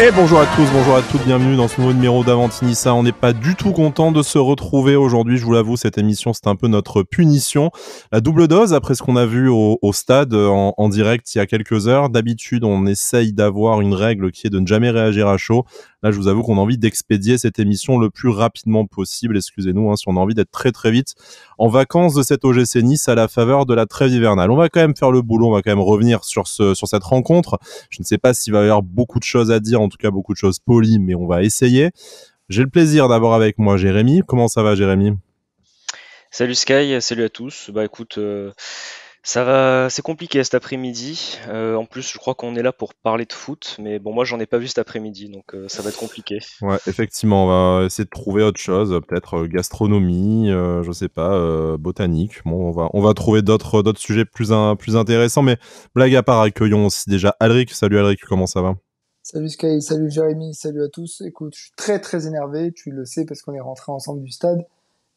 Et bonjour à tous, bonjour à toutes, bienvenue dans ce nouveau numéro d'Avantinissa. On n'est pas du tout content de se retrouver aujourd'hui, je vous l'avoue, cette émission c'est un peu notre punition. La double dose après ce qu'on a vu au stade en direct il y a quelques heures. D'habitude on essaye d'avoir une règle qui est de ne jamais réagir à chaud. Là je vous avoue qu'on a envie d'expédier cette émission le plus rapidement possible, excusez-nous si on a envie d'être très très vite en vacances de cette OGC Nice à la faveur de la trêve hivernale. On va quand même faire le boulot, on va quand même revenir sur cette rencontre. Je ne sais pas s'il va y avoir beaucoup de choses à dire, en tout cas beaucoup de choses polies, mais on va essayer. J'ai le plaisir d'avoir avec moi Jérémy. Comment ça va Jérémy ? Salut Sky, salut à tous. Bah écoute, ça va, c'est compliqué cet après-midi. En plus, je crois qu'on est là pour parler de foot, mais bon, moi j'en ai pas vu cet après-midi, donc ça va être compliqué. Ouais, effectivement, on va essayer de trouver autre chose, peut-être gastronomie, je sais pas, botanique. Bon, on va trouver d'autres sujets plus intéressants, mais blague à part, accueillons aussi déjà Alric. Salut Alric, comment ça va ? Salut Sky, salut Jérémy, salut à tous. Écoute, je suis très très énervé, tu le sais parce qu'on est rentrés ensemble du stade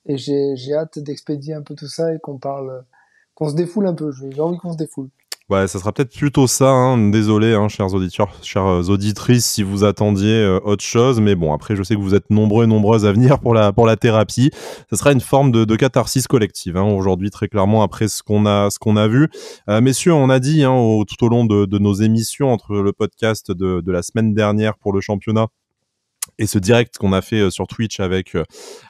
et j'ai hâte d'expédier un peu tout ça et qu'on se défoule un peu. J'ai envie qu'on se défoule. Ouais, ça sera peut-être plutôt ça, désolé, chers auditeurs, chères auditrices, si vous attendiez autre chose, mais bon, après, je sais que vous êtes nombreux et nombreuses à venir pour la thérapie. Ça sera une forme de catharsis collective, aujourd'hui, très clairement, après ce qu'on a vu. Messieurs, on a dit, tout au long de nos émissions, entre le podcast de la semaine dernière pour le championnat, et ce direct qu'on a fait sur Twitch avec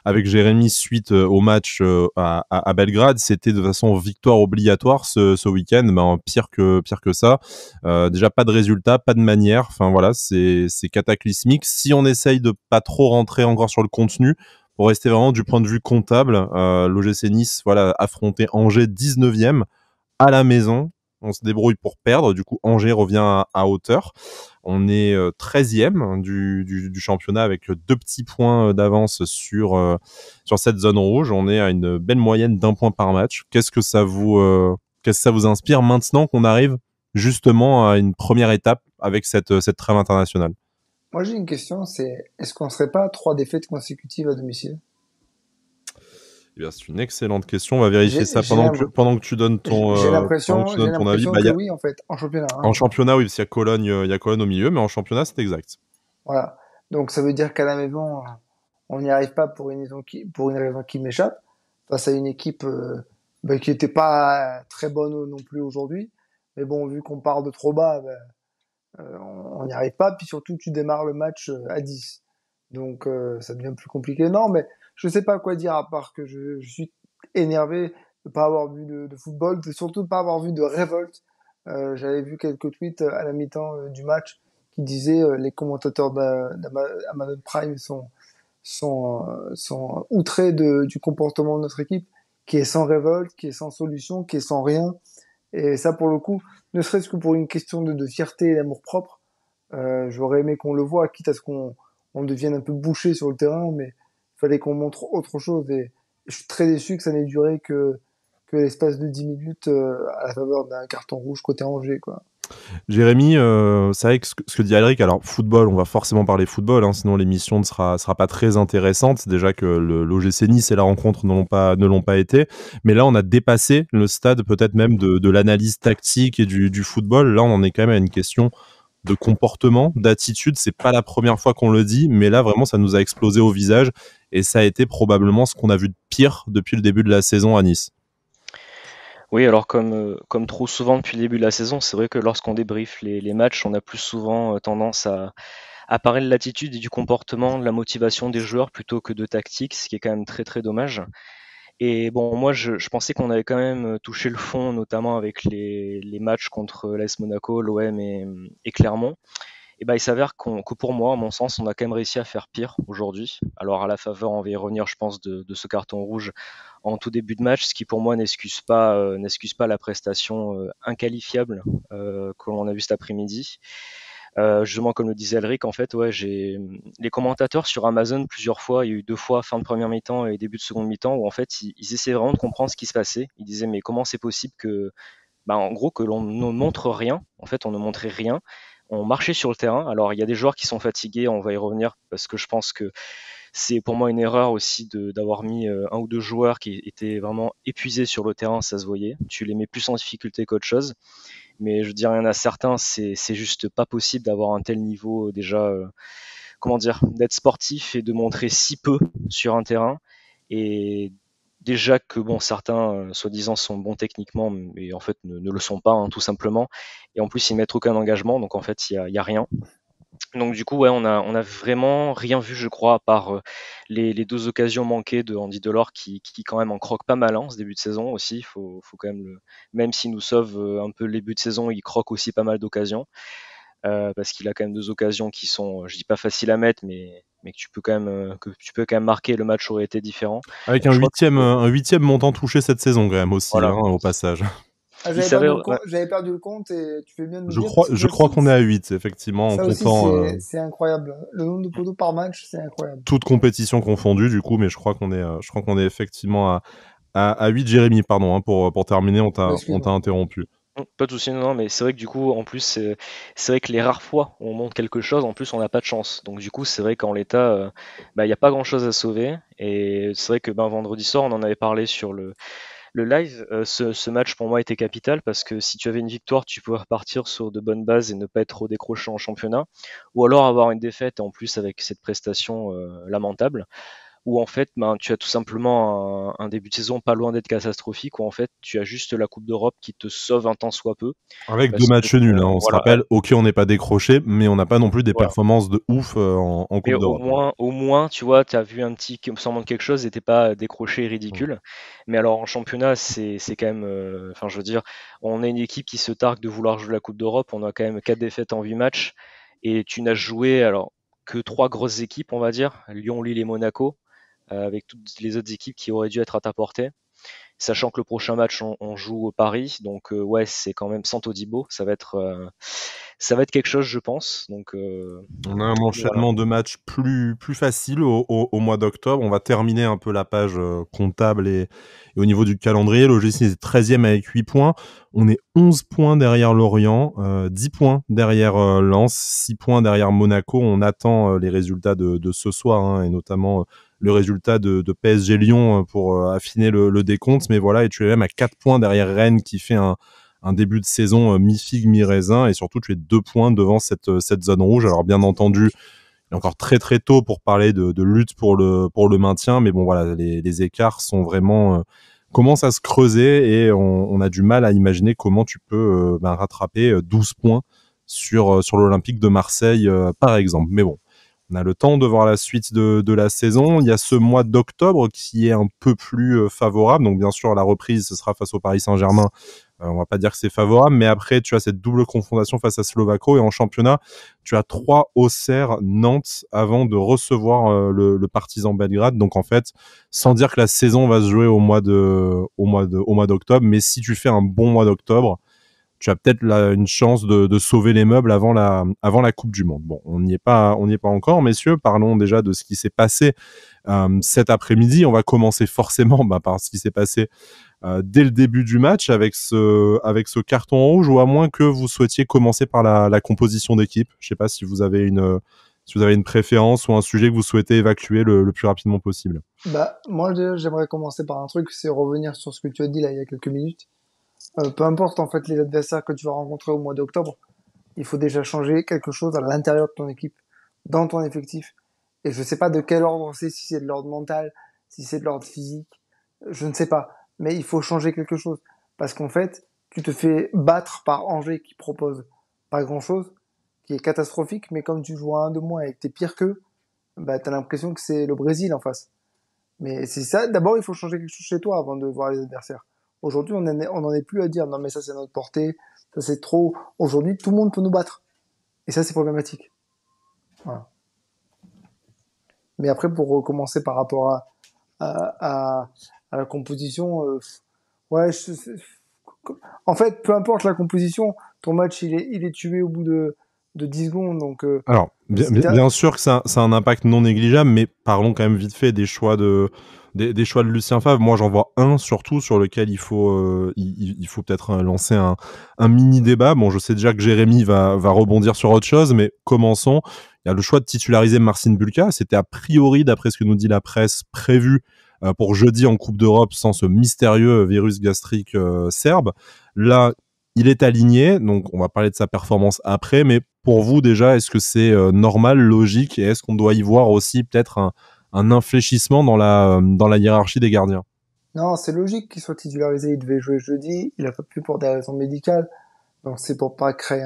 Jérémy suite au match à Belgrade, c'était de façon victoire obligatoire ce week-end. Pire que ça. Déjà pas de résultat, pas de manière. Enfin voilà, c'est cataclysmique. Si on essaye de pas trop rentrer encore sur le contenu, pour rester vraiment du point de vue comptable, l'OGC Nice affrontait Angers 19e à la maison. On se débrouille pour perdre. Du coup, Angers revient à hauteur. On est 13e du championnat avec 2 petits points d'avance sur cette zone rouge. On est à une belle moyenne d'1 point par match. Qu'est-ce que ça vous inspire maintenant qu'on arrive justement à une première étape avec cette trêve internationale ? Moi j'ai une question, c'est est-ce qu'on serait pas à 3 défaites consécutives à domicile? Eh bien, c'est une excellente question. On va vérifier ça J'ai pendant que tu donnes l'impression ton avis. que oui en fait, en championnat. En championnat, oui, parce qu'il y a Cologne au milieu, mais en championnat, c'est exact. Voilà. Donc ça veut dire qu'à la maison, on n'y arrive pas pour une raison qui m'échappe, face à une équipe qui n'était pas très bonne non plus aujourd'hui. Mais bon, vu qu'on part de trop bas, on n'y arrive pas. Puis surtout, tu démarres le match à 10. Donc ça devient plus compliqué. Non, mais je sais pas quoi dire à part que je suis énervé de pas avoir vu de football, surtout de pas avoir vu de révolte. J'avais vu quelques tweets à la mi-temps du match qui disaient les commentateurs d'Amazon Prime sont outrés du comportement de notre équipe, qui est sans révolte, qui est sans solution, qui est sans rien. Et ça, pour le coup, ne serait-ce que pour une question de fierté et d'amour-propre, j'aurais aimé qu'on le voie, quitte à ce qu'on devienne un peu bouché sur le terrain, mais il fallait qu'on montre autre chose. Et je suis très déçu que ça n'ait duré que l'espace de 10 minutes à la faveur d'un carton rouge côté Angers, quoi. Jérémy, c'est vrai que ce que dit Alric, alors football, on va forcément parler football, sinon l'émission ne sera pas très intéressante. Déjà que l'OGC Nice et la rencontre ne l'ont pas été. Mais là, on a dépassé le stade peut-être même de l'analyse tactique et du football. Là, on en est quand même à une question de comportement, d'attitude. C'est pas la première fois qu'on le dit, mais là, vraiment, ça nous a explosé au visage. Et ça a été probablement ce qu'on a vu de pire depuis le début de la saison à Nice. Oui, alors comme trop souvent depuis le début de la saison, c'est vrai que lorsqu'on débriefe les matchs, on a plus souvent tendance à parler de l'attitude et du comportement, de la motivation des joueurs plutôt que de tactique, ce qui est quand même très très dommage. Et bon, moi, je pensais qu'on avait quand même touché le fond, notamment avec les matchs contre l'AS Monaco, l'OM et Clermont. Et ben, il s'avère que pour moi, à mon sens, on a quand même réussi à faire pire aujourd'hui. Alors, à la faveur, on va y revenir, je pense, de ce carton rouge en tout début de match, ce qui pour moi n'excuse pas la prestation inqualifiable que l'on a vue cet après-midi. Justement, comme le disait Elric, en fait, ouais, j'ai les commentateurs sur Amazon plusieurs fois, il y a eu 2 fois fin de première mi-temps et début de seconde mi-temps où en fait ils essayaient vraiment de comprendre ce qui se passait. Ils disaient mais comment c'est possible que, en gros, que l'on ne montre rien. En fait, on ne montrait rien. On marchait sur le terrain. Alors il y a des joueurs qui sont fatigués, on va y revenir parce que je pense que c'est pour moi une erreur aussi d'avoir mis 1 ou 2 joueurs qui étaient vraiment épuisés sur le terrain, ça se voyait. Tu les mets plus en difficulté qu'autre chose. Mais je dis rien à certains, c'est juste pas possible d'avoir un tel niveau déjà, comment dire, d'être sportif et de montrer si peu sur un terrain. Et déjà que bon, certains soi-disant sont bons techniquement, mais en fait ne le sont pas, hein, tout simplement. Et en plus ils mettent aucun engagement, donc en fait il y a rien. Donc du coup, ouais, on a vraiment rien vu, je crois, à part les deux occasions manquées de Andy Delors qui quand même en croque pas mal, hein, ce début de saison aussi. Faut quand même même s'il nous sauve un peu les buts de saison, il croque aussi pas mal d'occasions parce qu'il a quand même deux occasions qui sont, je dis pas faciles à mettre, mais que tu peux quand même marquer. Le match aurait été différent. Avec Donc, je crois que un huitième montant touché cette saison quand même aussi, voilà, hein, au passage. Ah, il savait. Ouais, j'avais perdu le compte et tu fais bien de me Je dire crois, parce que je crois qu'on est à 8, effectivement, en ça aussi comptant c'est incroyable. Le nombre de poteaux par match, c'est incroyable. toute compétition confondue, du coup, mais je crois qu'on est effectivement à 8. Jérémy, pardon, hein, pour terminer, on t'a Excuse-moi. interrompu. pas de souci, non, non, mais c'est vrai que du coup, en plus, c'est vrai que les rares fois où on monte quelque chose, en plus, on n'a pas de chance. Donc du coup, c'est vrai qu'en l'état, bah, il n'y a pas grand-chose à sauver. Et c'est vrai que ben, vendredi soir, on en avait parlé sur le live. Ce match, pour moi, était capital parce que si tu avais une victoire, tu pouvais repartir sur de bonnes bases et ne pas être trop décroché en championnat. Ou alors avoir une défaite, en plus, avec cette prestation lamentable où en fait ben, tu as tout simplement un début de saison pas loin d'être catastrophique, où en fait tu as juste la Coupe d'Europe qui te sauve un temps soit peu. Avec deux Parce que matchs nuls, hein, on se voilà, rappelle. Ok, on n'est pas décroché, mais on n'a pas non plus des voilà. performances de ouf en Mais Coupe d'Europe. au moins, tu vois, tu as vu un petit semblant de quelque chose et t'es pas décroché et ridicule. Mais alors en championnat, c'est quand même, enfin je veux dire, on est une équipe qui se targue de vouloir jouer la Coupe d'Europe. On a quand même 4 défaites en 8 matchs et tu n'as joué alors que 3 grosses équipes, on va dire, Lyon, Lille et Monaco, avec toutes les autres équipes qui auraient dû être à ta portée. Sachant que le prochain match, on joue au Paris, donc ouais, c'est quand même sans Todibo, ça va être quelque chose, je pense. Donc On a un voilà. enchaînement de matchs plus facile au mois d'octobre. On va terminer un peu la page comptable et au niveau du calendrier. L'OGC est 13e avec 8 points. On est 11 points derrière Lorient, 10 points derrière Lens, 6 points derrière Monaco. On attend les résultats de ce soir, hein, et notamment le résultat de PSG Lyon pour affiner le décompte. Mais voilà, et tu es même à 4 points derrière Rennes qui fait un début de saison mi-figue, mi-raisin, et surtout tu es 2 points devant cette zone rouge. Alors bien entendu, il est encore très très tôt pour parler de lutte pour le maintien, mais bon voilà, les écarts sont vraiment commencent à se creuser et on a du mal à imaginer comment tu peux rattraper 12 points sur l'Olympique de Marseille par exemple. Mais bon, on a le temps de voir la suite de la saison. Il y a ce mois d'octobre qui est un peu plus favorable. Donc bien sûr, la reprise, ce sera face au Paris Saint-Germain. On va pas dire que c'est favorable, mais après, tu as cette double confrontation face à Slovako. Et en championnat, tu as 3 Auxerre, Nantes, avant de recevoir le Partizan Belgrade. Donc en fait, sans dire que la saison va se jouer au mois d'octobre, mais si tu fais un bon mois d'octobre, tu as peut-être une chance de sauver les meubles avant la Coupe du Monde. Bon, on n'y est pas encore, messieurs. Parlons déjà de ce qui s'est passé cet après-midi. On va commencer forcément par ce qui s'est passé dès le début du match avec ce carton rouge, ou à moins que vous souhaitiez commencer par la composition d'équipe. Je ne sais pas si vous avez une préférence ou un sujet que vous souhaitez évacuer le plus rapidement possible. Bah, moi, déjà, j'aimerais commencer par un truc, c'est revenir sur ce que tu as dit là il y a quelques minutes. Peu importe en fait les adversaires que tu vas rencontrer au mois d'octobre, il faut déjà changer quelque chose à l'intérieur de ton équipe, dans ton effectif. Et je sais pas de quel ordre c'est, si c'est de l'ordre mental, si c'est de l'ordre physique, je ne sais pas. Mais il faut changer quelque chose. Parce qu'en fait, tu te fais battre par Angers qui propose pas grand chose, qui est catastrophique, mais comme tu joues à un de moins et que t'es pire qu'eux, bah t'as l'impression que c'est le Brésil en face. Mais c'est ça, d'abord il faut changer quelque chose chez toi avant de voir les adversaires. Aujourd'hui, on n'en est plus à dire non mais ça c'est notre portée, ça c'est trop. Aujourd'hui, tout le monde peut nous battre. Et ça c'est problématique. Voilà. Mais après, pour recommencer par rapport à la composition, ouais, en fait, peu importe la composition, ton match il est tué au bout de 10 secondes. Donc, Alors, bien sûr que ça a un impact non négligeable, mais parlons quand même vite fait des choix des choix de Lucien Favre. Moi, j'en vois un surtout sur lequel il faut peut-être lancer un mini débat. Bon, je sais déjà que Jérémy va rebondir sur autre chose, mais commençons. Il y a le choix de titulariser Marcin Bulka. C'était a priori, d'après ce que nous dit la presse, prévu pour jeudi en Coupe d'Europe sans ce mystérieux virus gastrique serbe. Là, il est aligné, donc on va parler de sa performance après, mais pour vous déjà, est-ce que c'est normal, logique, et est-ce qu'on doit y voir aussi peut-être un infléchissement dans la hiérarchie des gardiens? Non, c'est logique qu'il soit titularisé. Il devait jouer jeudi. Il a pas pu pour des raisons médicales. Donc c'est pour pas créer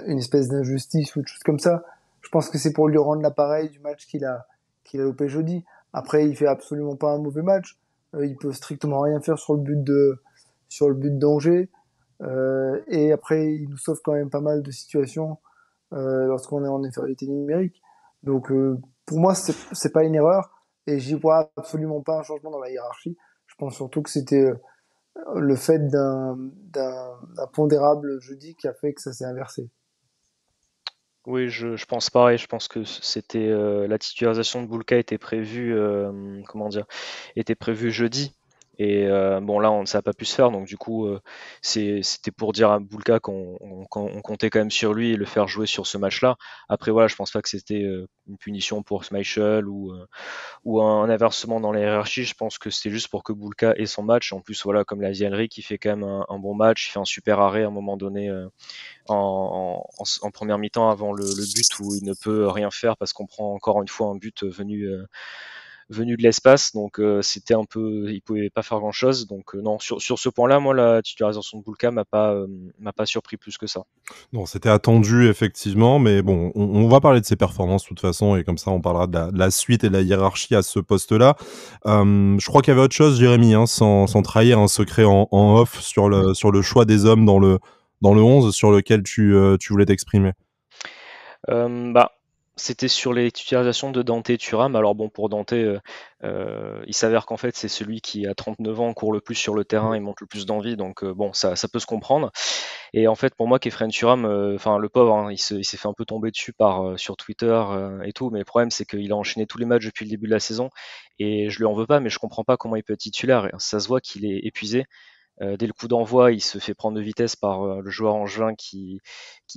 une espèce d'injustice ou de choses comme ça. Je pense que c'est pour lui rendre l'appareil du match qu'il a loupé jeudi. Après, il fait absolument pas un mauvais match. Il peut strictement rien faire sur le but d'Angers. Et après, il nous sauve quand même pas mal de situations lorsqu'on est en infériorité numérique. Donc pour moi, c'est pas une erreur. Et j'y vois absolument pas un changement dans la hiérarchie. Je pense surtout que c'était le fait d'un pondérable jeudi qui a fait que ça s'est inversé. Oui, je pense pareil. Je pense que c'était la titularisation de Boulka était prévue, comment dire, était prévue jeudi. Et bon là, ça n'a pas pu se faire. Donc du coup, c'était pour dire à Boulka qu'on comptait quand même sur lui et le faire jouer sur ce match-là. Après voilà, je pense pas que c'était une punition pour Schmeichel ou un inversement dans la hiérarchie. Je pense que c'était juste pour que Boulka ait son match. En plus, voilà, comme l'a dit Henry, qui fait quand même un bon match, il fait un super arrêt à un moment donné en première mi-temps avant le but où il ne peut rien faire parce qu'on prend encore une fois un but venu de l'espace. Donc c'était un peu, il pouvait pas faire grand chose. Donc non, sur ce point-là, moi la titularisation de Boulka m'a pas surpris plus que ça. Non, c'était attendu effectivement, mais bon, on va parler de ses performances de toute façon, et comme ça on parlera de la suite et de la hiérarchie à ce poste-là. Je crois qu'il y avait autre chose, Jérémy, hein, sans trahir un secret en off sur le choix des hommes dans le 11 sur lequel tu voulais t'exprimer. Bah, c'était sur les titularisations de Dante et Thuram. Alors bon, pour Dante, il s'avère qu'en fait c'est celui qui à 39 ans court le plus sur le terrain et montre le plus d'envie, donc bon, ça peut se comprendre. Et en fait, pour moi, Kefren Thuram, enfin le pauvre, hein, il s'est fait un peu tomber dessus sur Twitter et tout, mais le problème c'est qu'il a enchaîné tous les matchs depuis le début de la saison et je lui en veux pas, mais je comprends pas comment il peut être titulaire. Ça se voit qu'il est épuisé. Dès le coup d'envoi, il se fait prendre de vitesse par le joueur angevin qui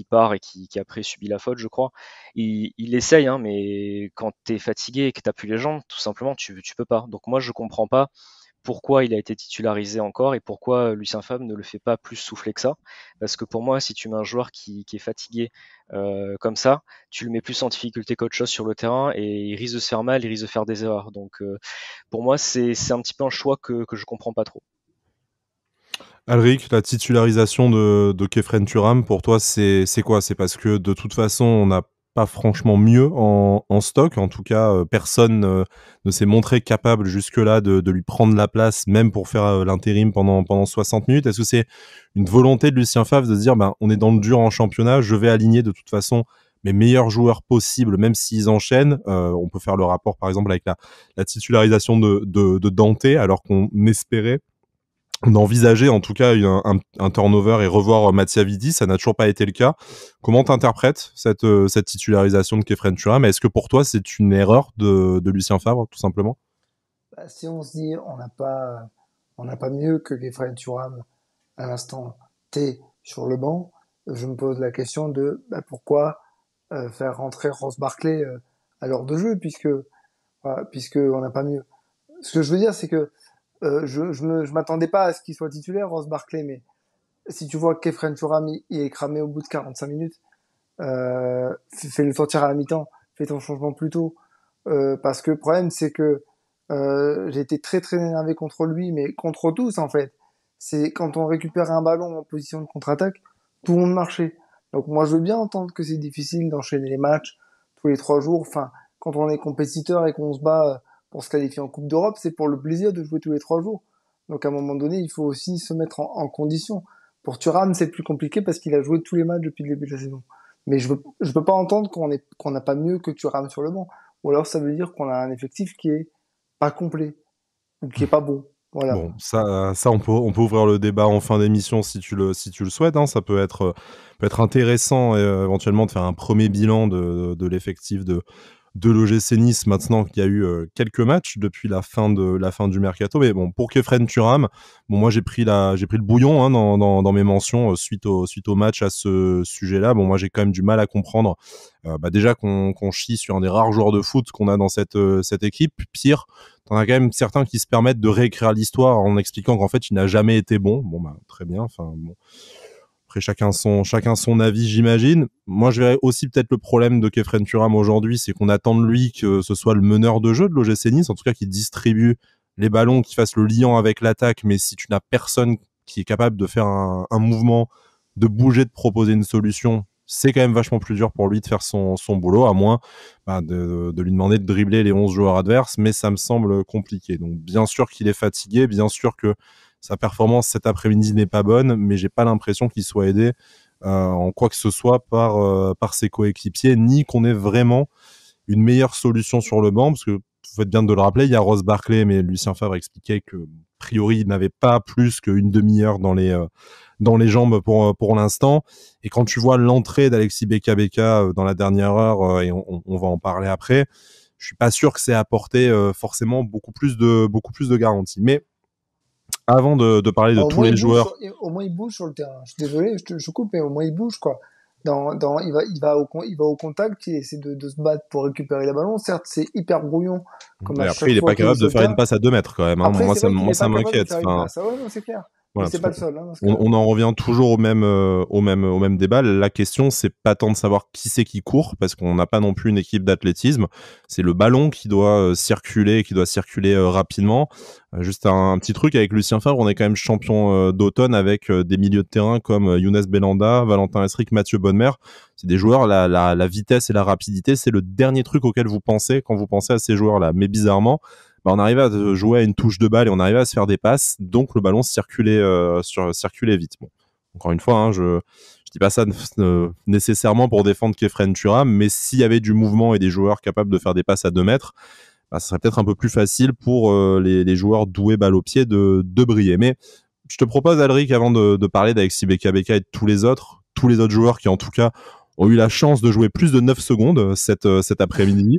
part et qui après subit la faute, je crois. Il essaye, hein, mais quand tu es fatigué et que tu plus les jambes, tout simplement, tu peux pas. Donc moi, je comprends pas pourquoi il a été titularisé encore et pourquoi Lucien Favre ne le fait pas plus souffler que ça. Parce que pour moi, si tu mets un joueur qui est fatigué comme ça, tu le mets plus en difficulté qu'autre chose sur le terrain et il risque de se faire mal, il risque de faire des erreurs. Donc pour moi, c'est un petit peu un choix que je comprends pas trop. Alric, la titularisation de Kefren Thuram, pour toi, c'est quoi? C'est parce que de toute façon, on n'a pas franchement mieux en stock. En tout cas, personne ne s'est montré capable jusque-là de lui prendre la place, même pour faire l'intérim pendant 60 minutes. Est-ce que c'est une volonté de Lucien Favre de se dire, on est dans le dur en championnat, je vais aligner de toute façon mes meilleurs joueurs possibles, même s'ils enchaînent. On peut faire le rapport, par exemple, avec la titularisation de Dante, alors qu'on espérait d'envisager en tout cas un turnover et revoir Mathiavidi. Ça n'a toujours pas été le cas. Comment t'interprètes cette titularisation de Kefren Thuram? Est-ce que pour toi c'est une erreur de Lucien Favre, tout simplement? Si on se dit on n'a pas mieux que Kefren Thuram à l'instant T sur le banc, je me pose la question de pourquoi faire rentrer Ross Barkley à l'heure de jeu puisque on n'a pas mieux. Ce que je veux dire, c'est que je m'attendais pas à ce qu'il soit titulaire, Ross Barkley, mais si tu vois que Kefren Thuram il est cramé au bout de 45 minutes, fais le sortir à la mi-temps, fais ton changement plus tôt, parce que le problème c'est que j'ai été très très énervé contre lui, mais contre tous en fait. C'est quand on récupère un ballon en position de contre-attaque, tout le monde marchait. Donc moi je veux bien entendre que c'est difficile d'enchaîner les matchs tous les 3 jours. Enfin, quand on est compétiteur et qu'on se bat pour se qualifier en Coupe d'Europe, c'est pour le plaisir de jouer tous les 3 jours. Donc à un moment donné, il faut aussi se mettre en condition. Pour Thuram, c'est plus compliqué parce qu'il a joué tous les matchs depuis le début de la saison. Mais je peux pas entendre qu'on n'a pas mieux que Thuram sur le banc. Ou alors ça veut dire qu'on a un effectif qui est pas complet ou qui est pas bon. Voilà. Bon, ça on peut ouvrir le débat en fin d'émission si tu le souhaites, hein. Ça peut être intéressant éventuellement de faire un premier bilan de l'effectif de l'OGC Nice maintenant qu'il y a eu quelques matchs depuis la fin du mercato. Mais bon, pour Kefren Thuram, bon, moi j'ai pris le bouillon, hein, dans mes mentions suite au match à ce sujet-là. Bon, moi j'ai quand même du mal à comprendre déjà qu'on chie sur un des rares joueurs de foot qu'on a dans cette équipe. Pire, t'en as quand même certains qui se permettent de réécrire l'histoire en expliquant qu'en fait il n'a jamais été bon. Bon, très bien. Enfin bon. après, chacun son avis, j'imagine. Moi, je verrais aussi peut-être le problème de Khéphren Thuram aujourd'hui, c'est qu'on attend de lui que ce soit le meneur de jeu de l'OGC Nice, en tout cas qu'il distribue les ballons, qu'il fasse le liant avec l'attaque. Mais si tu n'as personne qui est capable de faire un mouvement, de bouger, de proposer une solution, c'est quand même vachement plus dur pour lui de faire son boulot, à moins de lui demander de dribbler les 11 joueurs adverses, mais ça me semble compliqué. Donc bien sûr qu'il est fatigué, bien sûr que sa performance cet après-midi n'est pas bonne, mais j'ai pas l'impression qu'il soit aidé en quoi que ce soit par ses coéquipiers, ni qu'on ait vraiment une meilleure solution sur le banc, parce que vous faites bien de le rappeler, il y a Ross Barkley, mais Lucien Favre expliquait que a priori il n'avait pas plus qu'une demi-heure dans les jambes pour l'instant. Et quand tu vois l'entrée d'Alexis Beka dans la dernière heure, et on va en parler après, je suis pas sûr que c'est apporté forcément beaucoup plus de garanties. Mais avant de parler de tous les joueurs, au moins il bouge sur le terrain. Je suis désolé, je coupe, mais au moins il bouge quoi. Il va au contact, il essaie de se battre pour récupérer les ballons. Certes, c'est hyper brouillon. Comme et après, il est pas capable de faire une passe à 2 mètres quand même. Hein. Après, moi, ça m'inquiète. Enfin, ouais, non, c'est clair. Mais c'est pas le seul. Hein, on en revient toujours au même débat. La question, c'est pas tant de savoir qui c'est qui court, parce qu'on n'a pas non plus une équipe d'athlétisme. C'est le ballon qui doit circuler, rapidement. Juste un petit truc avec Lucien Favre, on est quand même champion d'automne avec des milieux de terrain comme Younes Belhanda, Valentin Esric, Mathieu Bonnemer. C'est des joueurs, la vitesse et la rapidité, c'est le dernier truc auquel vous pensez quand vous pensez à ces joueurs-là. Mais bizarrement, on arrivait à jouer à une touche de balle et on arrivait à se faire des passes, donc le ballon circulait vite. Bon, encore une fois, hein, je dis pas ça nécessairement pour défendre Khéphren Thuram, mais s'il y avait du mouvement et des joueurs capables de faire des passes à 2 mètres, ça serait peut-être un peu plus facile pour les joueurs doués balle au pied de briller. Mais je te propose, Alric, avant de parler d'Alexis Beka et de tous les autres joueurs qui en tout cas ont eu la chance de jouer plus de 9 secondes cet après-midi.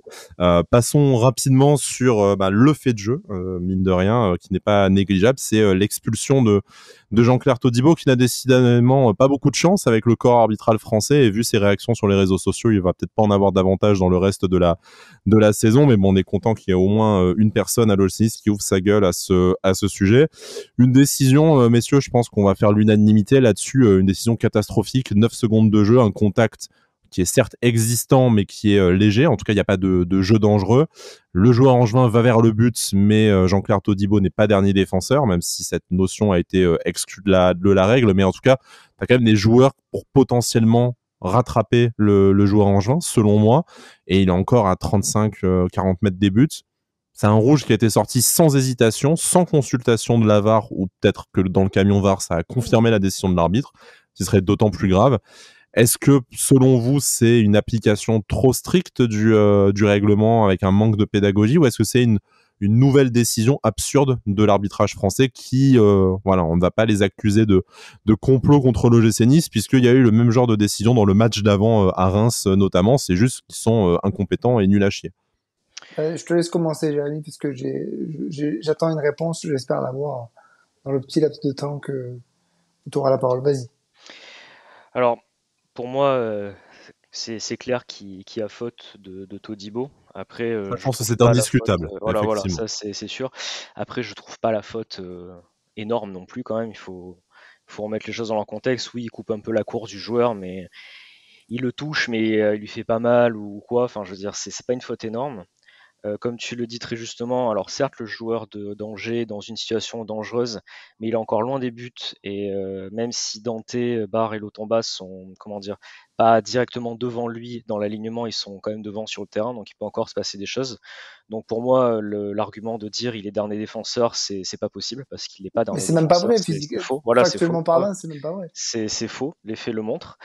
Passons rapidement sur le fait de jeu, mine de rien, qui n'est pas négligeable. C'est l'expulsion de Jean-Claire Todibo, qui n'a décidément pas beaucoup de chance avec le corps arbitral français, et vu ses réactions sur les réseaux sociaux, il va peut-être pas en avoir davantage dans le reste de la saison, mais bon, on est content qu'il y ait au moins une personne à l'OGC Nice qui ouvre sa gueule à ce sujet. Une décision, messieurs, je pense qu'on va faire l'unanimité là-dessus, une décision catastrophique, 9 secondes de jeu, un contact qui est certes existant, mais qui est léger. En tout cas, il n'y a pas de jeu dangereux. Le joueur angevin va vers le but, mais Jean-Claire Todibo n'est pas dernier défenseur, même si cette notion a été exclue de la règle. Mais en tout cas, tu as quand même des joueurs pour potentiellement rattraper le joueur angevin, selon moi. Et il est encore à 35-40 mètres des buts. C'est un rouge qui a été sorti sans hésitation, sans consultation de la VAR, ou peut-être que dans le camion VAR, ça a confirmé la décision de l'arbitre, ce qui serait d'autant plus grave. Est-ce que, selon vous, c'est une application trop stricte du règlement avec un manque de pédagogie, ou est-ce que c'est une nouvelle décision absurde de l'arbitrage français qui, on ne va pas les accuser de complot contre l'OGC Nice, puisqu'il y a eu le même genre de décision dans le match d'avant à Reims notamment, c'est juste qu'ils sont incompétents et nuls à chier. Je te laisse commencer, Jérémy, parce que j'attends une réponse, j'espère l'avoir dans le petit laps de temps que tu auras la parole. Vas-y. Alors, pour moi, c'est clair qu'il y a faute de Todibo. Après, je pense que c'est indiscutable. Voilà, ça c'est sûr. Après, je trouve pas la faute énorme non plus quand même. Il faut remettre les choses dans leur contexte. Oui, il coupe un peu la course du joueur, mais il le touche, mais il lui fait pas mal ou quoi. Enfin, je veux dire, c'est pas une faute énorme. Comme tu le dis très justement, alors certes le joueur d'Angers est dans une situation dangereuse, mais il est encore loin des buts, et même si Dante, Barre et Lotamba sont, pas directement devant lui dans l'alignement, ils sont quand même devant sur le terrain, donc il peut encore se passer des choses. Donc pour moi, l'argument de dire il est dernier défenseur, c'est pas possible, parce qu'il n'est pas dernier défenseur. Mais c'est même pas vrai, physiquement. C'est faux. Voilà, factuellement parlant, c'est même pas vrai. C'est faux, les faits le montrent.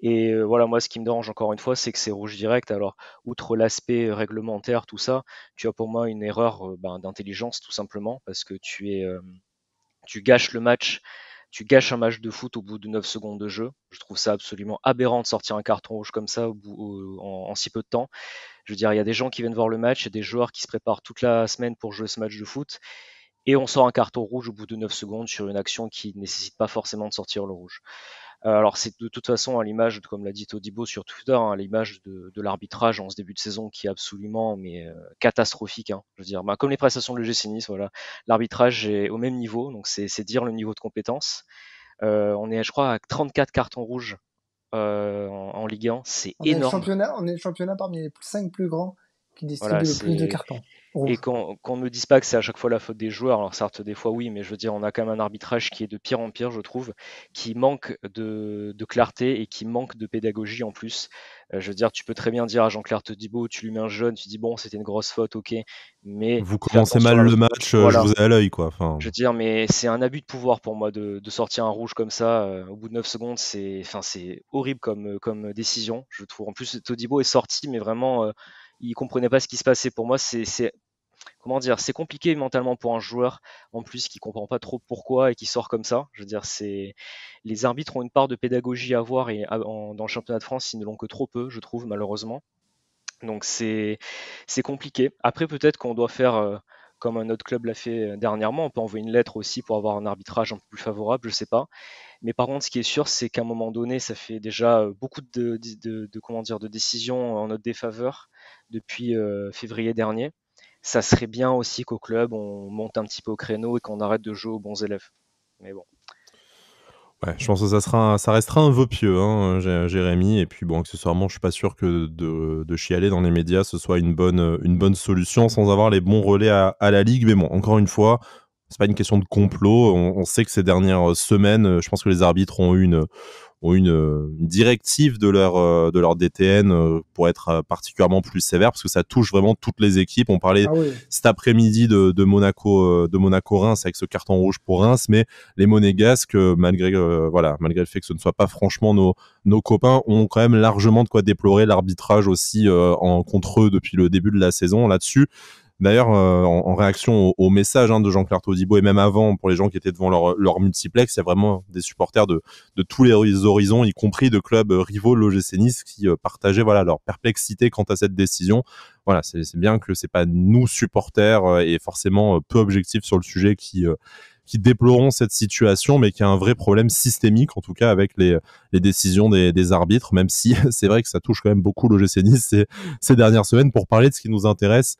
Et voilà, moi, ce qui me dérange encore une fois, c'est que c'est rouge direct. Alors, outre l'aspect réglementaire, tout ça, tu as pour moi une erreur d'intelligence, tout simplement, parce que tu gâches le match, tu gâches un match de foot au bout de 9 secondes de jeu. Je trouve ça absolument aberrant de sortir un carton rouge comme ça en si peu de temps. Je veux dire, il y a des gens qui viennent voir le match, il y a des joueurs qui se préparent toute la semaine pour jouer ce match de foot, et on sort un carton rouge au bout de 9 secondes sur une action qui ne nécessite pas forcément de sortir le rouge. Alors c'est de toute façon à l'image, comme l'a dit Todibo sur Twitter, à l'image de l'arbitrage en ce début de saison qui est absolument catastrophique. Je veux dire, comme les prestations de l'OGC Nice, voilà, l'arbitrage est au même niveau, donc c'est dire le niveau de compétence. On est, je crois, à 34 cartons rouges en Ligue 1. C'est énorme. On est le championnat parmi les 5 plus grands qui Voilà, distribuent le plus de cartons et rouges. qu'on ne me dise pas que c'est à chaque fois la faute des joueurs, alors certes des fois oui, mais je veux dire on a quand même un arbitrage qui est de pire en pire je trouve, qui manque de clarté et qui manque de pédagogie en plus. Je veux dire tu peux très bien dire à Jean-Claire Todibo, tu lui mets un jaune, tu dis bon c'était une grosse faute, ok, mais Vous fais commencez mal attention à le match, je voilà. vous ai à l'œil, quoi. Enfin, Je veux dire, mais c'est un abus de pouvoir pour moi de sortir un rouge comme ça au bout de 9 secondes. C'est horrible comme décision, je trouve. En plus, Todibo est sorti, mais vraiment, il comprenait pas ce qui se passait. Pour moi, comment dire, c'est compliqué mentalement pour un joueur en plus qui comprend pas trop pourquoi et qui sort comme ça. Je veux dire, les arbitres ont une part de pédagogie à avoir et dans le championnat de France, ils ne l'ont que trop peu, je trouve, malheureusement. Donc c'est compliqué. Après, peut-être qu'on doit faire comme un autre club l'a fait dernièrement. On peut envoyer une lettre aussi pour avoir un arbitrage un peu plus favorable, je sais pas. Mais par contre, ce qui est sûr, c'est qu'à un moment donné, ça fait déjà beaucoup comment dire, de décisions en notre défaveur depuis février dernier. Ça serait bien aussi qu'au club, on monte un petit peu au créneau et qu'on arrête de jouer aux bons élèves. Mais bon. ouais, je pense que ça restera un vœu pieux, hein, Jérémy. Et puis bon, accessoirement, je suis pas sûr que de chialer dans les médias, ce soit une bonne solution sans avoir les bons relais à la Ligue. Mais bon, encore une fois, c'est pas une question de complot. On sait que ces dernières semaines, je pense que les arbitres ont une directive de leur DTN pour être particulièrement plus sévère parce que ça touche vraiment toutes les équipes. On parlait Ah oui. cet après-midi de Monaco-Reims avec ce carton rouge pour Reims, mais les Monégasques, malgré le fait que ce ne soit pas franchement nos copains, ont quand même largement de quoi déplorer l'arbitrage aussi contre eux depuis le début de la saison là-dessus. D'ailleurs, en réaction au message de Jean-Claire Todibo et même avant, pour les gens qui étaient devant leur multiplex, il y a vraiment des supporters de tous les horizons, y compris de clubs rivaux de l'OGC Nice, qui partageaient leur perplexité quant à cette décision. Voilà, c'est bien que c'est pas nous supporters et forcément peu objectifs sur le sujet qui déplorons cette situation, mais qui a un vrai problème systémique, en tout cas avec les décisions des arbitres, même si c'est vrai que ça touche quand même beaucoup l'OGC Nice ces dernières semaines. Pour parler de ce qui nous intéresse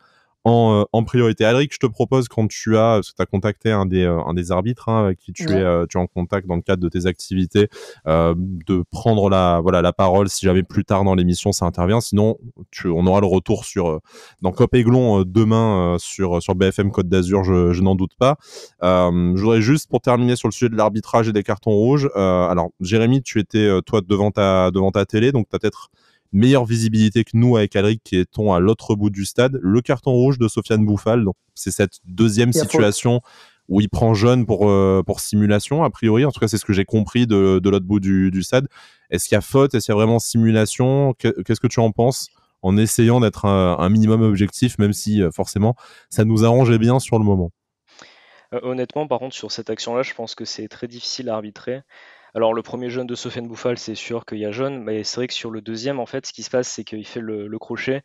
en priorité. Alric, je te propose quand parce que tu as contacté un des arbitres avec qui tu es en contact dans le cadre de tes activités, de prendre la parole si jamais plus tard dans l'émission ça intervient. Sinon, on aura le retour dans Cop Aiglon demain sur BFM Côte d'Azur, je n'en doute pas. Je voudrais juste, pour terminer sur le sujet de l'arbitrage et des cartons rouges, alors Jérémy, tu étais toi devant ta télé, donc tu as peut-être meilleure visibilité que nous avec Alric qui étions à l'autre bout du stade. Le carton rouge de Sofiane Bouffal, donc c'est cette deuxième situation où il prend jaune pour simulation, a priori. En tout cas, c'est ce que j'ai compris de l'autre bout du stade. Est-ce qu'il y a faute? Est-ce qu'il y a vraiment simulation? Qu'est-ce que tu en penses en essayant d'être un minimum objectif, même si forcément ça nous arrangeait bien sur le moment? Honnêtement, par contre, sur cette action-là, je pense que c'est très difficile à arbitrer. Alors, le premier jaune de Sofiane Bouffal, c'est sûr qu'il y a jaune, mais c'est vrai que sur le deuxième, en fait, ce qui se passe, c'est qu'il fait le crochet.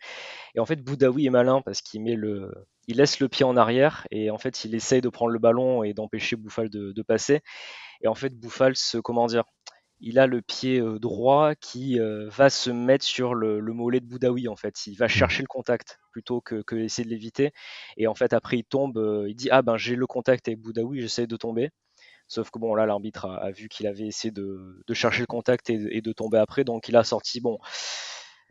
Et en fait, Boudaoui est malin parce il laisse le pied en arrière et en fait, il essaye de prendre le ballon et d'empêcher Bouffal de passer. Et en fait, Bouffal, comment dire, il a le pied droit qui va se mettre sur le mollet de Boudaoui en fait. Il va chercher le contact plutôt que essayer de l'éviter. Et en fait, après, il tombe, il dit ah ben j'ai le contact avec Boudaoui, j'essaie de tomber. Sauf que bon là, l'arbitre a vu qu'il avait essayé de chercher le contact et de tomber après, donc il a sorti bon.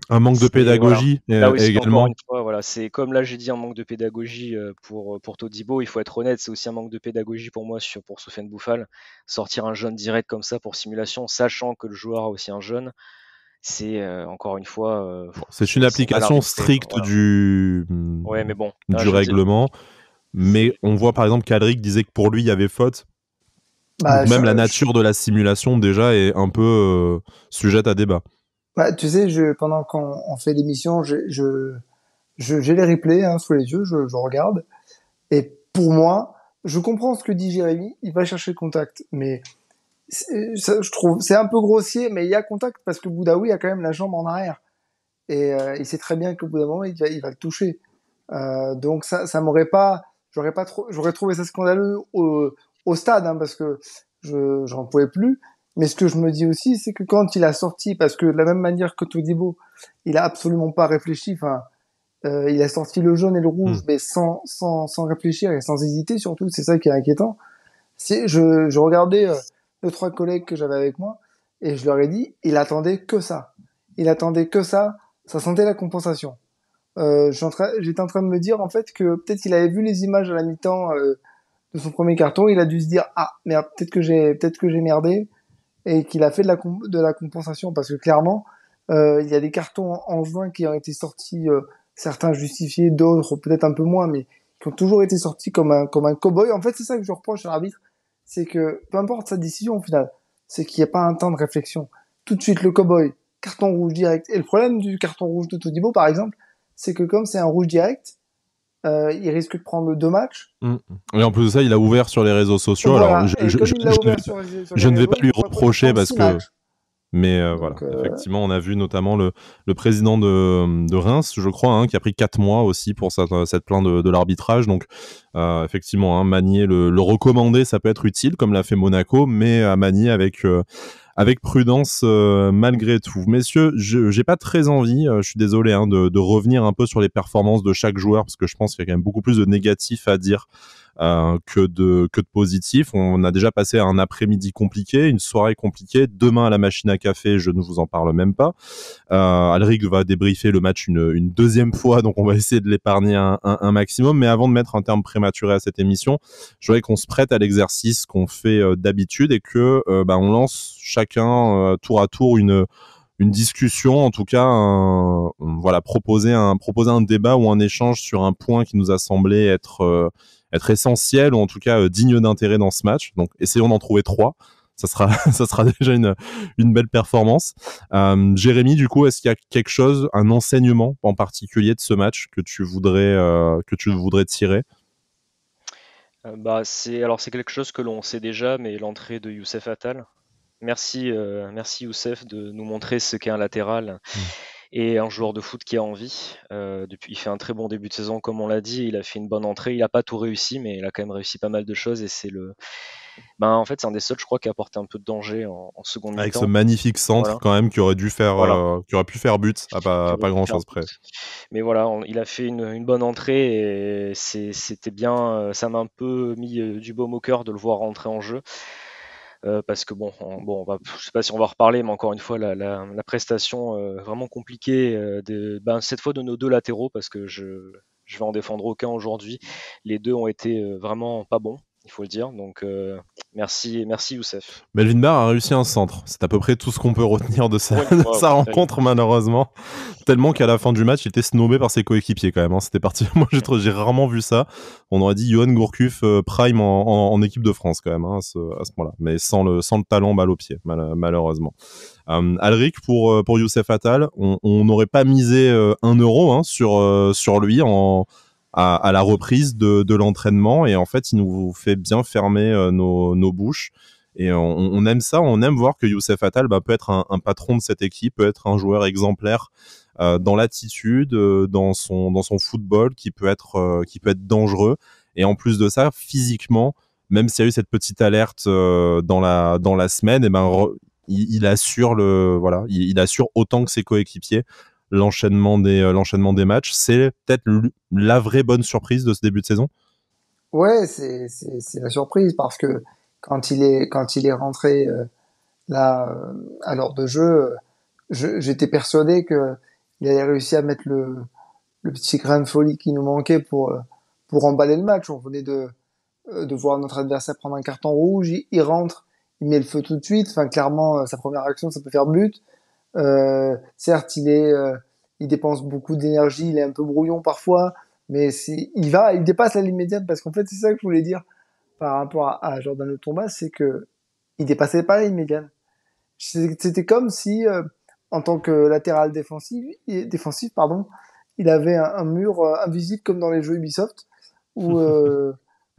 Un manque de Voilà. pédagogie Là aussi, encore également. une fois, voilà, c'est comme là j'ai dit un manque de pédagogie pour Todibo, il faut être honnête, c'est aussi un manque de pédagogie pour moi pour Sofiane Bouffal. Sortir un jeune direct comme ça pour simulation, sachant que le joueur a aussi un jeune, c'est encore une fois. C'est une mal application arbitré, stricte voilà. du Ouais, mais bon, là, je veux dire, règlement, mais on voit par exemple qu'Alric disait que pour lui il y avait faute. Bah, Donc même la nature de la simulation déjà est un peu sujette à débat. bah, tu sais, pendant qu'on fait l'émission, j'ai les replays sous les yeux, je regarde. Et pour moi, je comprends ce que dit Jérémy, il va chercher le contact, mais je trouve c'est un peu grossier, mais il y a contact parce que Boudaoui a quand même la jambe en arrière et il sait très bien qu'au bout d'un moment il va le toucher. Donc ça m'aurait pas, j'aurais trouvé ça scandaleux au stade parce que j'en pouvais plus. Mais ce que je me dis aussi, c'est que quand il a sorti, parce que de la même manière que Todibo, il a absolument pas réfléchi. Enfin, il a sorti le jaune et le rouge, mais sans réfléchir et sans hésiter surtout. C'est ça qui est inquiétant. Je regardais deux, trois collègues que j'avais avec moi, et je leur ai dit, il attendait que ça. Il attendait que ça sentait la compensation. J'étais en train de me dire, en fait, que peut-être qu'il avait vu les images à la mi-temps, de son premier carton, il a dû se dire, ah, merde, peut-être que j'ai merdé, et qu'il a fait de la compensation, parce que clairement, il y a des cartons en juin qui ont été sortis, certains justifiés, d'autres peut-être un peu moins, mais qui ont toujours été sortis comme un cow-boy. En fait, c'est ça que je reproche à l'arbitre, c'est que peu importe sa décision au final, c'est qu'il n'y a pas un temps de réflexion. Tout de suite le cow-boy, carton rouge direct. Et le problème du carton rouge de Todibo, par exemple, c'est que comme c'est un rouge direct, il risque de prendre 2 matchs. Et en plus de ça, il a ouvert sur les réseaux sociaux. Alors, Voilà. Et comme il l'a ouvert sur je les ne vais réseaux, pas il lui pourrait peut-être reprocher prendre parce 6 que. matchs. Mais voilà, Donc, effectivement, on a vu notamment le président de Reims, je crois, hein, qui a pris 4 mois aussi pour cette plainte de l'arbitrage. Donc, effectivement, hein, manier le recommander, ça peut être utile, comme l'a fait Monaco, mais à manier avec prudence malgré tout. Messieurs, j'ai pas très envie, je suis désolé, hein, de revenir un peu sur les performances de chaque joueur, parce que je pense qu'il y a quand même beaucoup plus de négatifs à dire que de positif. On a déjà passé un après-midi compliqué, une soirée compliquée. Demain à la machine à café, je ne vous en parle même pas. Alric va débriefer le match une deuxième fois, donc on va essayer de l'épargner un maximum. Mais avant de mettre un terme prématuré à cette émission, je voudrais qu'on se prête à l'exercice qu'on fait d'habitude et que on lance chacun tour à tour une discussion, en tout cas, proposer un débat ou un échange sur un point qui nous a semblé être essentiel ou en tout cas digne d'intérêt dans ce match. Donc, essayons d'en trouver 3. Ça sera, ça sera déjà une belle performance. Jérémy, du coup, est-ce qu'il y a quelque chose, un enseignement en particulier de ce match que tu voudrais tirer? C'est quelque chose que l'on sait déjà, mais l'entrée de Youssef Attal. Merci Youssef de nous montrer ce qu'est un latéral et un joueur de foot qui a envie. Il fait un très bon début de saison, comme on l'a dit. Il a fait une bonne entrée. Il n'a pas tout réussi, mais il a quand même réussi pas mal de choses. Et en fait, c'est un des seuls, je crois, qui a apporté un peu de danger en seconde Avec ce mi-temps. magnifique centre, Voilà. quand même, qui aurait pu faire but à Qui pas aurait pu grand faire chose près. but. Mais voilà, il a fait une bonne entrée et c'était bien. Ça m'a un peu mis du baume au cœur de le voir rentrer en jeu. Parce que je sais pas si on va en reparler, mais encore une fois, la prestation vraiment compliquée cette fois de nos deux latéraux, parce que je vais en défendre aucun aujourd'hui. Les deux ont été vraiment pas bons, il faut le dire. Donc merci Youssef. Melvin Barr a réussi un centre. C'est à peu près tout ce qu'on peut retenir de Pour une fois, sa rencontre, malheureusement. Tellement qu'à la fin du match, il était snobé par ses coéquipiers quand même. Hein. C'était parti. Moi, j'ai rarement vu ça. On aurait dit Johan Gourcuff prime en équipe de France quand même hein, à ce moment-là, mais sans le talent balle au pied, malheureusement. Alric, pour Youssef Attal, on n'aurait pas misé 1 euro hein, sur lui à la reprise de l'entraînement, et en fait, il nous fait bien fermer nos bouches. Et on aime ça, on aime voir que Youssef Attal peut être un patron de cette équipe, peut être un joueur exemplaire dans l'attitude, dans son football, qui peut être dangereux. Et en plus de ça, physiquement, même s'il y a eu cette petite alerte dans la semaine, il assure il assure autant que ses coéquipiers l'enchaînement des matchs. C'est peut-être la vraie bonne surprise de ce début de saison. ouais, c'est la surprise parce que quand il est rentré là à l'heure de jeu, j'étais persuadé que il avait réussi à mettre le petit grain de folie qui nous manquait pour emballer le match. On venait de voir notre adversaire prendre un carton rouge, il rentre, il met le feu tout de suite. Enfin, clairement, sa première action, ça peut faire but. Certes, il dépense beaucoup d'énergie, il est un peu brouillon parfois, mais il dépasse la ligne médiane parce qu'en fait, c'est ça que je voulais dire par rapport à Jordan Thomas, c'est que il dépassait pas la ligne médiane. C'était comme si, en tant que latéral défensif, pardon, il avait un mur invisible comme dans les jeux Ubisoft où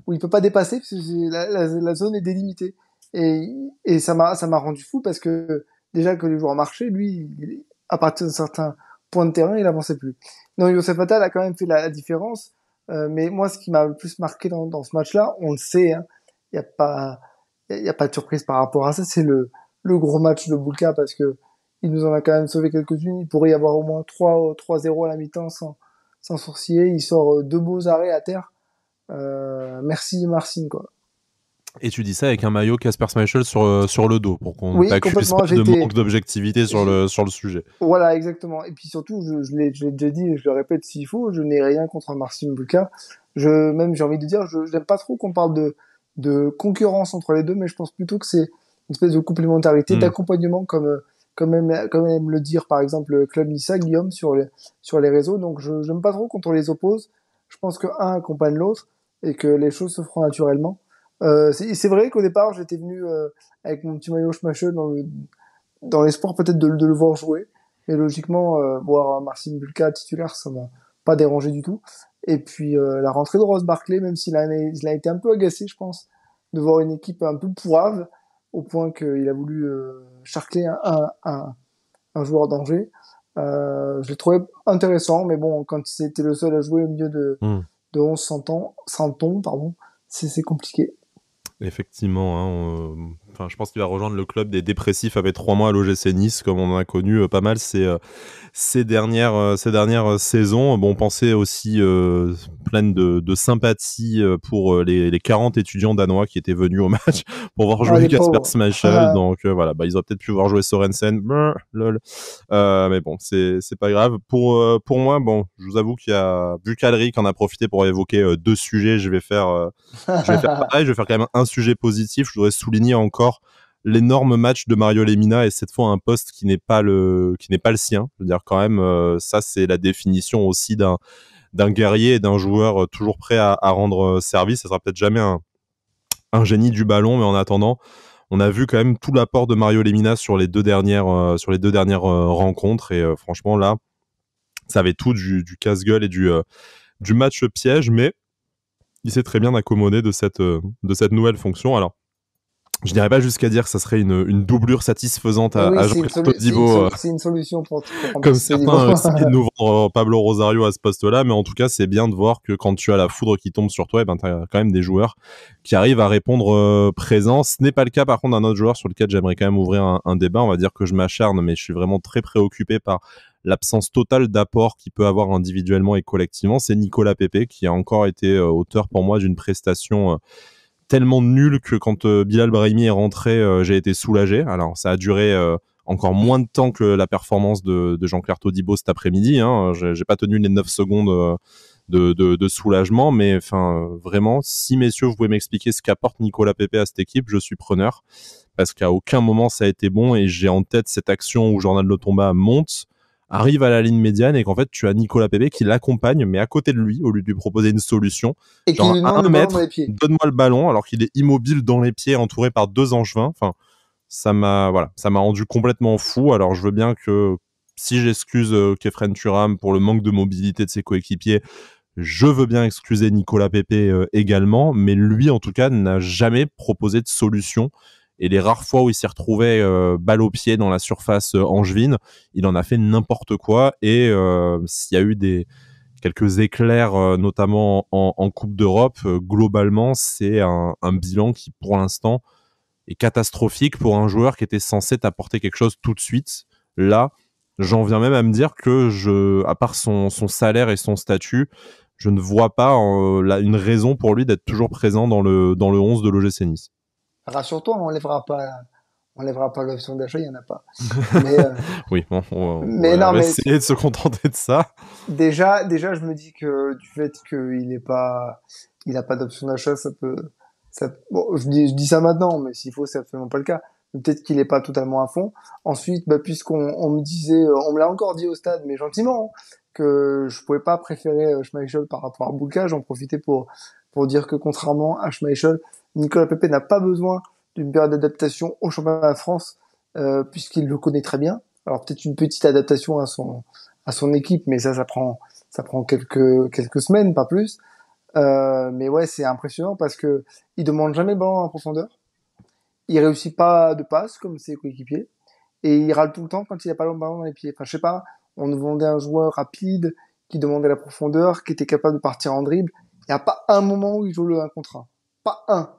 où il peut pas dépasser parce que la zone est délimitée. Et ça m'a rendu fou parce que déjà que les joueurs marchaient, lui, à partir d'un certain point de terrain, il avançait plus. Non, Youssef Attal a quand même fait la différence. Mais moi, ce qui m'a le plus marqué dans ce match-là, on le sait, hein, il y a pas, il y a pas de surprise par rapport à ça. C'est le gros match de Boulka parce que il nous en a quand même sauvé quelques-unes. Il pourrait y avoir au moins 3-0 à la mi-temps sans sourciller. Il sort 2 beaux arrêts à terre. Merci Marcin, quoi. Et tu dis ça avec un maillot Casper Schmeichel sur le dos, pour qu'on Oui, t'accuse complètement. pas de manque d'objectivité sur le sujet. Voilà, exactement. Et puis surtout, je l'ai déjà dit et je le répète s'il faut, je n'ai rien contre Marcin Bulka. Même, j'ai envie de dire, je n'aime pas trop qu'on parle de concurrence entre les deux, mais je pense plutôt que c'est une espèce de complémentarité, d'accompagnement, comme aime le dire, par exemple, le Club Nissa, Guillaume, sur les réseaux. Donc, je n'aime pas trop quand on les oppose. Je pense que un accompagne l'autre et que les choses se feront naturellement. C'est vrai qu'au départ, j'étais venu avec mon petit maillot Schmeichel dans l'espoir peut-être de le voir jouer. Mais logiquement, voir Marcin Bulka titulaire, ça m'a pas dérangé du tout. Et puis la rentrée de Ross Barkley, même il a été un peu agacé, je pense, de voir une équipe un peu pourrave, au point qu'il a voulu charcler un joueur d'Angers. Je l'ai trouvé intéressant, mais bon, quand c'était le seul à jouer au milieu de 11 centons, pardon, c'est compliqué. Effectivement, hein, je pense qu'il va rejoindre le club des dépressifs avec 3 mois à l'OGC Nice, comme on en a connu pas mal ces dernières saisons. Bon, pensez aussi pleine de sympathie pour les 40 étudiants danois qui étaient venus au match pour voir jouer Casper Schmeichel. Donc voilà, ils auraient peut-être pu voir jouer Sorensen. Lol. Mais bon, c'est pas grave. Pour moi, bon, je vous avoue vu qu'Alric en a profité pour évoquer 2 sujets, je vais faire pareil. Je vais faire quand même un sujet positif. Je voudrais souligner encore l'énorme match de Mario Lemina, et cette fois un poste qui n'est pas le sien. Je veux dire quand même, ça c'est la définition aussi d'un guerrier et d'un joueur toujours prêt à rendre service. Ça sera peut-être jamais un génie du ballon, mais en attendant, on a vu quand même tout l'apport de Mario Lemina sur les 2 dernières rencontres, et franchement là, ça avait tout du casse-gueule et du match piège, mais il s'est très bien accommodé de cette nouvelle fonction. Alors, je n'irais pas jusqu'à dire que ça serait une doublure satisfaisante à Jean-Claude Todibo. C'est une solution pour comme certains essayaient de nous vendre Pablo Rosario à ce poste-là, mais en tout cas, c'est bien de voir que quand tu as la foudre qui tombe sur toi, tu as quand même des joueurs qui arrivent à répondre présent. Ce n'est pas le cas, par contre, d'un autre joueur sur lequel j'aimerais quand même ouvrir un débat. On va dire que je m'acharne, mais je suis vraiment très préoccupé par l'absence totale d'apport qu'il peut avoir individuellement et collectivement. C'est Nicolas Pepe qui a encore été auteur pour moi d'une prestation tellement nulle que quand Bilal Brahimi est rentré, j'ai été soulagé. Alors ça a duré encore moins de temps que la performance de Jean-Claire Todibo cet après-midi. Hein. J'ai pas tenu les 9 secondes de soulagement, mais vraiment, si messieurs vous pouvez m'expliquer ce qu'apporte Nicolas Pepe à cette équipe, je suis preneur, parce qu'à aucun moment ça a été bon, et j'ai en tête cette action où Jordan Lotomba monte, arrive à la ligne médiane, et qu'en fait tu as Nicolas Pepe qui l'accompagne, mais à côté de lui, au lieu de lui proposer une solution, et genre qui à 1 mètre, donne-moi le ballon, alors qu'il est immobile dans les pieds, entouré par 2 angevins. Ça m'a rendu complètement fou. Alors je veux bien que, si j'excuse Kefren Turam pour le manque de mobilité de ses coéquipiers, je veux bien excuser Nicolas Pepe également, mais lui en tout cas n'a jamais proposé de solution. Et les rares fois où il s'est retrouvé balle au pied dans la surface angevine, il en a fait n'importe quoi. Et s'il y a eu quelques éclairs, notamment en Coupe d'Europe, globalement, c'est un bilan qui, pour l'instant, est catastrophique pour un joueur qui était censé t'apporter quelque chose tout de suite. Là, j'en viens même à me dire que à part son salaire et son statut, je ne vois pas une raison pour lui d'être toujours présent dans le 11 de l'OGC Nice. Rassure-toi, on lèvera pas l'option d'achat, il y en a pas. Mais, oui, bon, on va essayer de se contenter de ça. Déjà, je me dis que du fait qu'il il a pas d'option d'achat, bon, je dis ça maintenant, mais s'il faut, c'est absolument pas le cas. Peut-être qu'il est pas totalement à fond. Ensuite, puisqu'on me disait, on me l'a encore dit au stade, mais gentiment, hein, que je pouvais pas préférer Schmeichel par rapport à Bulka, j'en profitais pour dire que contrairement à Schmeichel, Nicolas Pepe n'a pas besoin d'une période d'adaptation au championnat de France, puisqu'il le connaît très bien. Alors peut-être une petite adaptation à son équipe, mais ça prend quelques semaines, pas plus. Mais ouais, c'est impressionnant parce que il demande jamais le ballon en profondeur. Il réussit pas de passe comme ses coéquipiers, et il râle tout le temps quand il a pas le ballon dans les pieds. Enfin, je sais pas, on nous vendait un joueur rapide qui demandait la profondeur, qui était capable de partir en dribble. Il y a pas un moment où il joue le 1 contre 1. Pas un.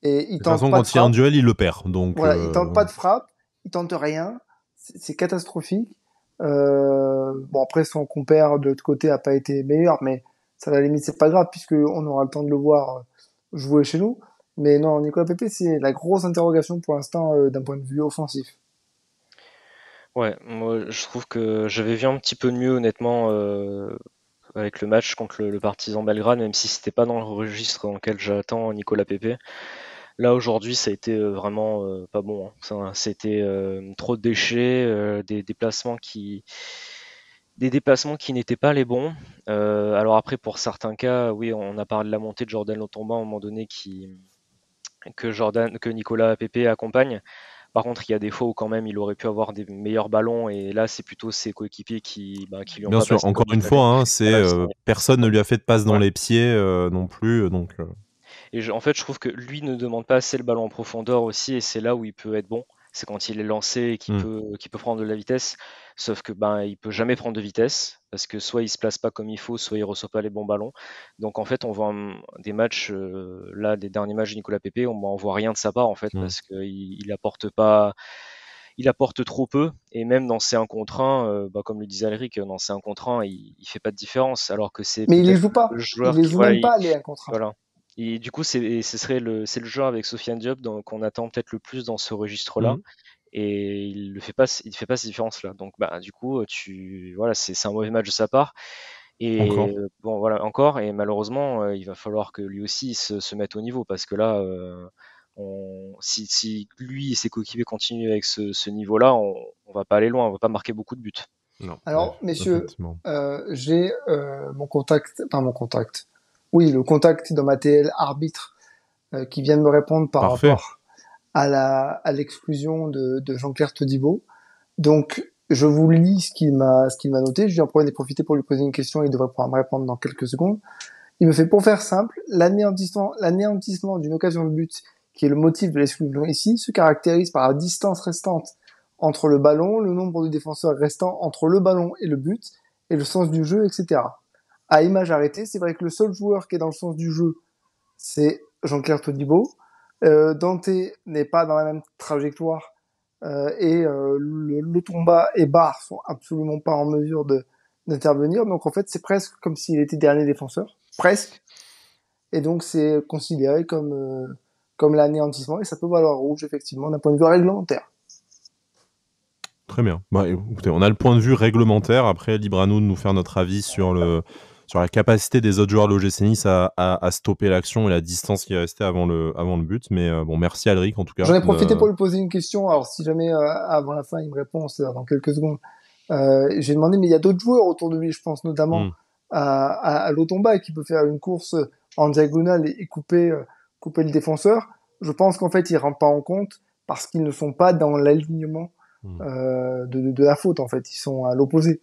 Et il de toute façon, quand il y a un duel, il le perd. Donc voilà, il tente pas de frappe, il tente rien. C'est catastrophique. Bon, après, son compère de l'autre côté a pas été meilleur, mais ça, à la limite, c'est pas grave, puisqu'on aura le temps de le voir jouer chez nous. Mais non, Nicolas Pepe, c'est la grosse interrogation pour l'instant d'un point de vue offensif. Ouais, moi je trouve que j'avais vu un petit peu de mieux honnêtement avec le match contre le Partizan Belgrade, même si c'était pas dans le registre dans lequel j'attends Nicolas Pepe. Là aujourd'hui, ça a été vraiment pas bon, hein. C'était trop de déchets, des déplacements qui n'étaient pas les bons. Alors après, pour certains cas, oui, on a parlé de la montée de Jordan Lotomba à un moment donné que Nicolas Pepe accompagne. Par contre, il y a des fois où quand même il aurait pu avoir des meilleurs ballons et là, c'est plutôt ses coéquipiers qui lui ont Bien pas sûr, passé encore comme il une fallait. fois, hein, c'est Voilà, personne ne lui a fait de passe dans voilà. les pieds non plus, donc Et en fait, je trouve que lui ne demande pas assez le ballon en profondeur aussi, et c'est là où il peut être bon. C'est quand il est lancé et hmm, qu'il peut prendre de la vitesse. Sauf que ben il peut jamais prendre de vitesse parce que soit il se place pas comme il faut, soit il reçoit pas les bons ballons. Donc en fait, on voit des matchs là, des derniers matchs de Nicolas Pepe, on voit rien de sa part en fait hmm. parce qu'il apporte pas, il apporte trop peu. Et même dans ses 1 contre 1, comme le disait Alric, dans ses 1 contre 1, il fait pas de différence. Alors que c'est Mais il les peut-être joue le pas. Il joueur les qui joue voilà, même pas les 1 contre 1. voilà. Et du coup, c'est le joueur avec Sofiane Diop qu'on attend peut-être le plus dans ce registre-là. Hmm. Et il fait pas cette différence-là. Donc, bah, du coup, voilà, c'est un mauvais match de sa part. Et Encore. bon, voilà, encore. Et malheureusement, il va falloir que lui aussi se mette au niveau parce que là, si lui et ses coéquipiers continuent avec ce niveau-là, on va pas aller loin, on va pas marquer beaucoup de buts. Non, ouais, Alors, messieurs, effectivement. j'ai mon contact, enfin mon contact. Oui, le contact dans ma TL arbitre qui vient de me répondre par Parfait. rapport à l'exclusion de Jean-Claire Todibo. Donc, je vous lis ce qu'il m'a noté. Je lui en profiter pour lui poser une question. Il devrait pouvoir me répondre dans quelques secondes. Il me fait, pour faire simple, l'anéantissement d'une occasion de but, qui est le motif de l'exclusion ici, se caractérise par la distance restante entre le ballon, le nombre de défenseurs restants entre le ballon et le but, et le sens du jeu, etc. À image arrêtée, c'est vrai que le seul joueur qui est dans le sens du jeu, c'est Jean-Claire Todibo. Dante n'est pas dans la même trajectoire et le Tomba et Barr sont absolument pas en mesure d'intervenir. Donc en fait, c'est presque comme s'il était dernier défenseur, presque. Et donc c'est considéré comme l'anéantissement et ça peut valoir rouge effectivement d'un point de vue réglementaire. Très bien. Bah, écoutez, on a le point de vue réglementaire. Après, libre à nous de nous faire notre avis sur la capacité des autres joueurs de l'OGC Nice à stopper l'action et la distance qui est restée avant le but. Mais bon, merci Alric en tout cas. J'en ai profité pour lui poser une question. Alors si jamais avant la fin il me répond, c'est dans quelques secondes. J'ai demandé, mais il y a d'autres joueurs autour de lui, je pense notamment Hmm. à Lotomba qui peut faire une course en diagonale et couper le défenseur. Je pense qu'en fait, ils ne rentrent pas en compte parce qu'ils ne sont pas dans l'alignement Hmm. de la faute, en fait. Ils sont à l'opposé.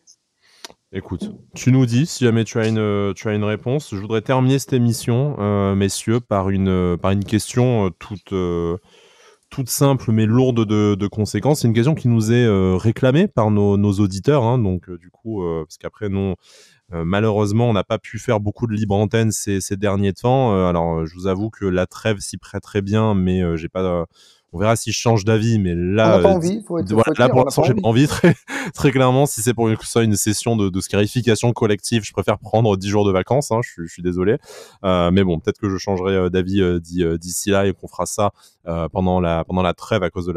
Écoute, tu nous dis si jamais tu as une réponse. Je voudrais terminer cette émission, messieurs, par une question toute simple mais lourde de conséquences. C'est une question qui nous est réclamée par nos auditeurs. Hein, donc, du coup, parce qu'après, non, malheureusement, on n'a pas pu faire beaucoup de libre antenne ces derniers temps. Alors, je vous avoue que la trêve s'y prête très bien, mais j'ai pas. On verra si je change d'avis, mais On là, n'a pas envie, voilà, faut être là clair, pour on n'a l'instant, pas j'ai pas envie. envie. Très clairement, si c'est pour une session de scarification collective, je préfère prendre 10 jours de vacances. Hein, je suis désolé, mais bon, peut-être que je changerai d'avis d'ici là et qu'on fera ça pendant la trêve à cause de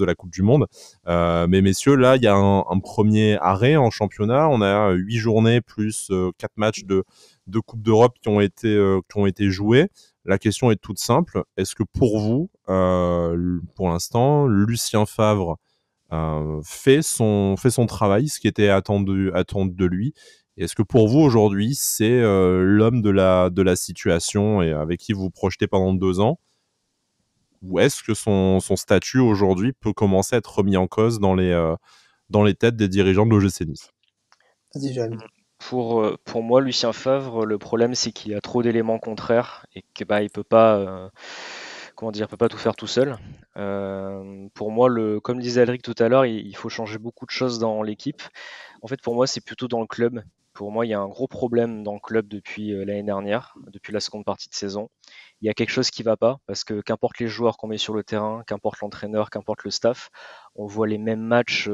la Coupe du Monde. Mais messieurs, là, il y a un premier arrêt en championnat. On a 8 journées plus 4 matchs de Coupe d'Europe qui ont été joués. La question est toute simple. Est-ce que pour vous, pour l'instant, Lucien Favre fait son travail, ce qui était attendu de lui? Et est-ce que pour vous, aujourd'hui, c'est l'homme de la situation et avec qui vous vous projetez pendant 2 ans? Ou est-ce que son statut aujourd'hui peut commencer à être remis en cause dans les têtes des dirigeants de l'OGC Nice? Vas-y, Jérémy. Pour moi, Lucien Favre, le problème c'est qu'il y a trop d'éléments contraires et que bah il peut pas comment dire, peut pas tout faire tout seul. Pour moi, comme disait Alric tout à l'heure, il faut changer beaucoup de choses dans l'équipe. En fait, pour moi, c'est plutôt dans le club. Pour moi, il y a un gros problème dans le club depuis l'année dernière, depuis la seconde partie de saison. Il y a quelque chose qui va pas parce que qu'importe les joueurs qu'on met sur le terrain, qu'importe l'entraîneur, qu'importe le staff, on voit les mêmes matchs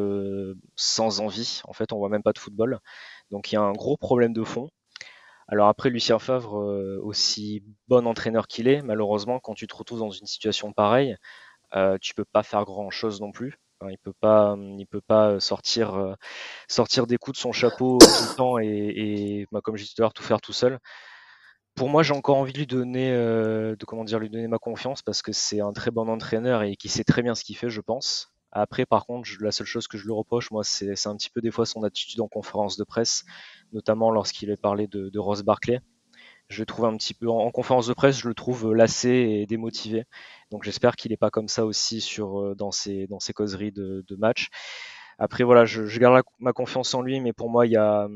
sans envie. En fait, on voit même pas de football. Donc il y a un gros problème de fond. Alors après, Lucien Favre, aussi bon entraîneur qu'il est, malheureusement, quand tu te retrouves dans une situation pareille, tu peux pas faire grand-chose non plus. Enfin, il peut pas sortir des coups de son chapeau tout le temps et bah, comme je disais tout à l'heure, tout faire tout seul. Pour moi, j'ai encore envie de lui donner, lui donner ma confiance parce que c'est un très bon entraîneur et qui sait très bien ce qu'il fait, je pense. Après, par contre, la seule chose que je lui reproche, moi, c'est un petit peu des fois son attitude en conférence de presse, notamment lorsqu'il a parlé de Ross Barkley. Je le trouve un petit peu en conférence de presse, je le trouve lassé et démotivé. Donc j'espère qu'il n'est pas comme ça aussi dans ses causeries de match. Après, voilà, je garde ma confiance en lui, mais pour moi, il y a,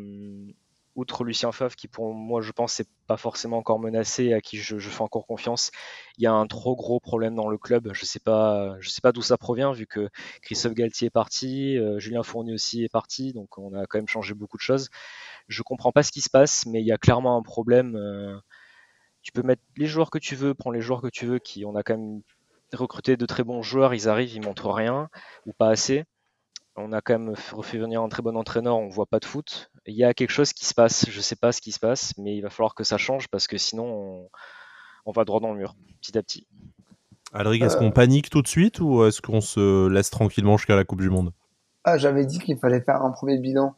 outre Lucien Favre, qui pour moi, je pense, n'est pas forcément encore menacé et à qui je fais encore confiance, il y a un trop gros problème dans le club. Je sais pas d'où ça provient, vu que Christophe Galtier est parti, Julien Fournier aussi est parti, donc on a quand même changé beaucoup de choses. Je comprends pas ce qui se passe, mais il y a clairement un problème. Tu peux mettre les joueurs que tu veux, prends les joueurs que tu veux, on a quand même recruté de très bons joueurs, ils arrivent, ils montrent rien ou pas assez. On a quand même fait venir un très bon entraîneur, on voit pas de foot. Il y a quelque chose qui se passe, je sais pas ce qui se passe, mais il va falloir que ça change parce que sinon on va droit dans le mur, petit à petit. Alric, est-ce qu'on panique tout de suite ou est-ce qu'on se laisse tranquillement jusqu'à la Coupe du Monde? J'avais dit qu'il fallait faire un premier bilan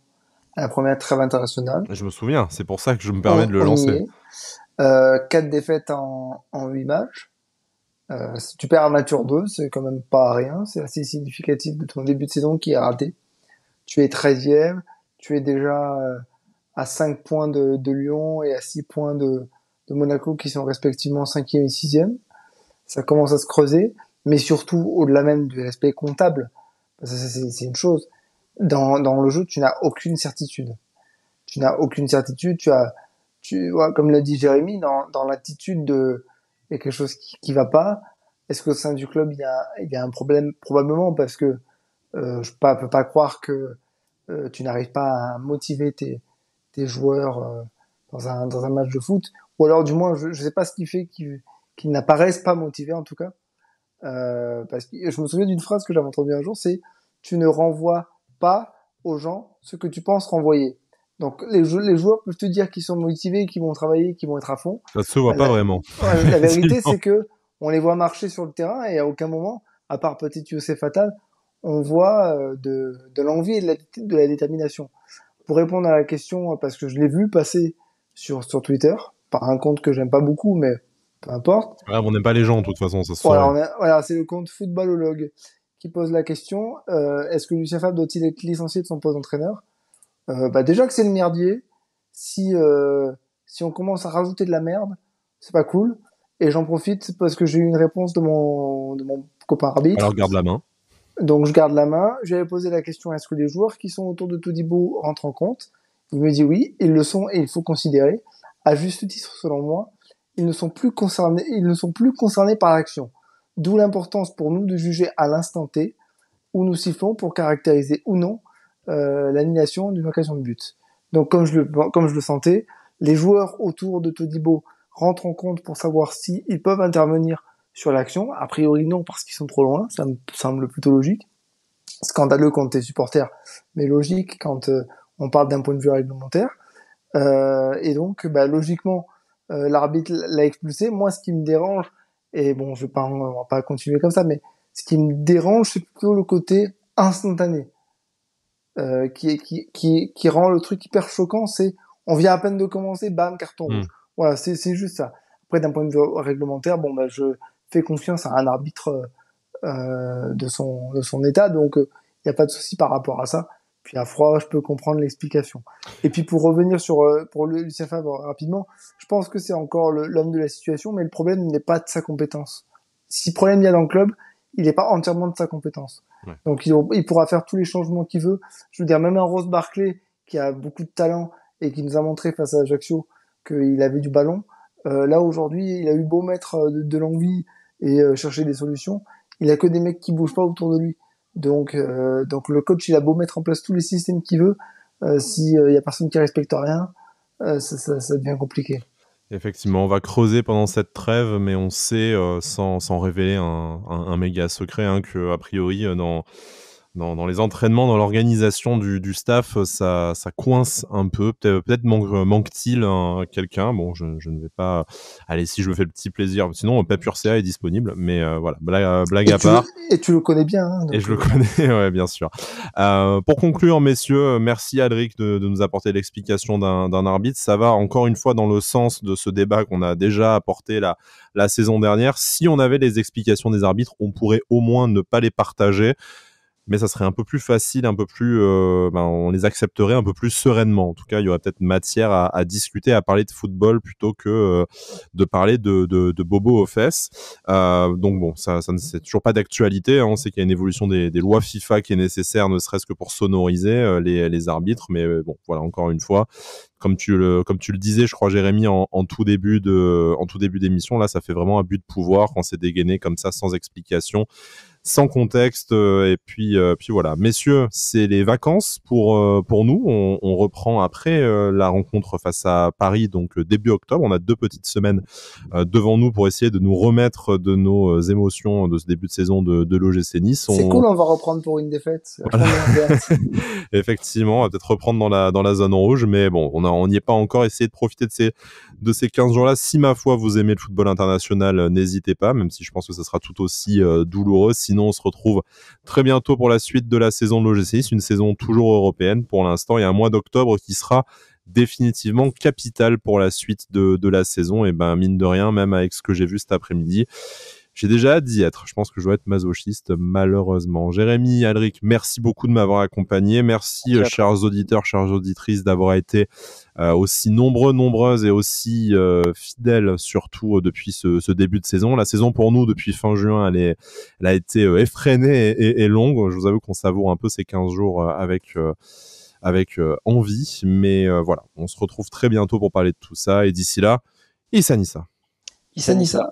à la première trêve internationale. Je me souviens, c'est pour ça que je me permets de le On y lancer. est. 4 défaites en 8 matchs. Si tu perds un match sur 2, c'est quand même pas rien. C'est assez significatif de ton début de saison qui est raté. Tu es 13e, tu es déjà à 5 points de Lyon et à 6 points de Monaco qui sont respectivement 5e et 6e. Ça commence à se creuser, mais surtout au-delà même du l'aspect comptable, parce que c'est une chose. Dans le jeu, tu n'as aucune certitude. Tu n'as aucune certitude. Ouais, comme l'a dit Jérémy, dans l'attitude de il y a quelque chose qui va pas. Est-ce qu'au sein du club il y a un problème? Probablement, parce que je peux pas croire que tu n'arrives pas à motiver tes joueurs dans un match de foot, ou alors du moins je sais pas ce qui fait qu'ils n'apparaissent pas motivés en tout cas. Parce que je me souviens d'une phrase que j'avais entendue un jour, c'est tu ne renvoies pas aux gens ce que tu penses renvoyer. Donc les joueurs peuvent te dire qu'ils sont motivés, qu'ils vont travailler, qu'ils vont être à fond. Ça se voit pas vraiment. La vérité, c'est que on les voit marcher sur le terrain et à aucun moment, à part peut-être Youssef Fatal, on voit de l'envie et de la détermination. Pour répondre à la question, parce que je l'ai vu passer sur Twitter, par un compte que j'aime pas beaucoup, mais peu importe. Ouais, on n'aime pas les gens de toute façon, ça se saurait. Voilà, c'est le compte Footballologue qui pose la question, est-ce que Lucien Favre doit-il être licencié de son poste d'entraîneur? Déjà que c'est le merdier, si on commence à rajouter de la merde, c'est pas cool. Et j'en profite parce que j'ai eu une réponse de mon copain arbitre. Alors garde la main. Donc je garde la main. J'avais posé la question, est-ce que les joueurs qui sont autour de Todibo rentrent en compte? Il me dit oui, ils le sont et il faut considérer. À juste titre, selon moi, ils ne sont plus concernés par l'action. D'où l'importance pour nous de juger à l'instant T où nous sifflons pour caractériser ou non l'annulation d'une occasion de but. Donc comme je le sentais, les joueurs autour de Todibo rentrent en compte pour savoir si ils peuvent intervenir sur l'action. A priori non, parce qu'ils sont trop loin, ça me semble plutôt logique. Scandaleux quand t'es supporter, mais logique quand on parle d'un point de vue réglementaire. Et donc, logiquement, l'arbitre l'a expulsé. Moi, ce qui me dérange, et bon, on va pas continuer comme ça, mais ce qui me dérange, c'est plutôt le côté instantané, qui rend le truc hyper choquant. C'est, on vient à peine de commencer, bam, carton rouge. Voilà, c'est juste ça. Après, d'un point de vue réglementaire, je fais confiance à un arbitre de son état, donc il n'y a pas de souci par rapport à ça. Puis à froid, je peux comprendre l'explication. Et puis pour revenir pour Lucien Favre rapidement, je pense que c'est encore l'homme de la situation, mais le problème n'est pas de sa compétence. Si problème il y a dans le club, il n'est pas entièrement de sa compétence. Ouais. Donc il pourra faire tous les changements qu'il veut. Je veux dire, même un Ross Barkley qui a beaucoup de talent et qui nous a montré face à Ajaccio qu'il avait du ballon. Là aujourd'hui, il a eu beau mettre de l'envie et chercher des solutions, il a que des mecs qui bougent pas autour de lui. Donc le coach, il a beau mettre en place tous les systèmes qu'il veut, si y a personne qui respecte rien, ça devient compliqué. Effectivement, on va creuser pendant cette trêve, mais on sait, sans révéler un méga secret, que a priori, dans les entraînements, dans l'organisation du staff, ça coince un peu. Peut-être manque-t-il quelqu'un. Bon, je ne vais pas. Allez, si je me fais le petit plaisir. Sinon, Pep Urcea est disponible. Mais voilà, blague à part. Et tu le connais bien. Hein, et je le connais, ouais, bien sûr. Pour conclure, messieurs, merci Alric de nous apporter l'explication d'un arbitre. Ça va encore une fois dans le sens de ce débat qu'on a déjà apporté la saison dernière. Si on avait les explications des arbitres, on pourrait au moins ne pas les partager. Mais ça serait un peu plus facile, un peu plus, on les accepterait un peu plus sereinement. En tout cas, il y aurait peut-être matière à discuter, à parler de football plutôt que de parler de bobo aux fesses. Donc bon, ça c'est toujours pas d'actualité. Hein. On sait qu'il y a une évolution des lois FIFA qui est nécessaire, ne serait-ce que pour sonoriser les arbitres. Mais bon, voilà, encore une fois, comme tu le disais, je crois, Jérémy, en tout début d'émission, là, ça fait vraiment abus de pouvoir quand c'est dégainé comme ça, sans explication, sans contexte, et puis voilà. Messieurs, c'est les vacances pour nous. On reprend après la rencontre face à Paris, donc début octobre. On a 2 petites semaines devant nous pour essayer de nous remettre de nos émotions de ce début de saison de l'OGC Nice. C'est cool, on va reprendre pour une défaite. Voilà. Effectivement, on va peut-être reprendre dans la zone rouge, mais bon, on n'y est pas encore. Essayé de profiter de ces 15 jours-là. Si ma foi vous aimez le football international, n'hésitez pas, même si je pense que ça sera tout aussi douloureux. Sinon, on se retrouve très bientôt pour la suite de la saison de l'OGC Nice, une saison toujours européenne pour l'instant, et un mois d'octobre qui sera définitivement capital pour la suite de la saison. Et ben, mine de rien, même avec ce que j'ai vu cet après-midi, j'ai déjà hâte d'y être. Je pense que je dois être masochiste, malheureusement. Jérémy, Alric, merci beaucoup de m'avoir accompagné. Merci, chers auditeurs, chères auditrices, d'avoir été aussi nombreuses et aussi fidèles, surtout depuis ce début de saison. La saison pour nous, depuis fin juin, elle a été effrénée et longue. Je vous avoue qu'on savoure un peu ces 15 jours avec envie. Mais voilà, on se retrouve très bientôt pour parler de tout ça. Et d'ici là, Issa Nissa. Issa Nissa.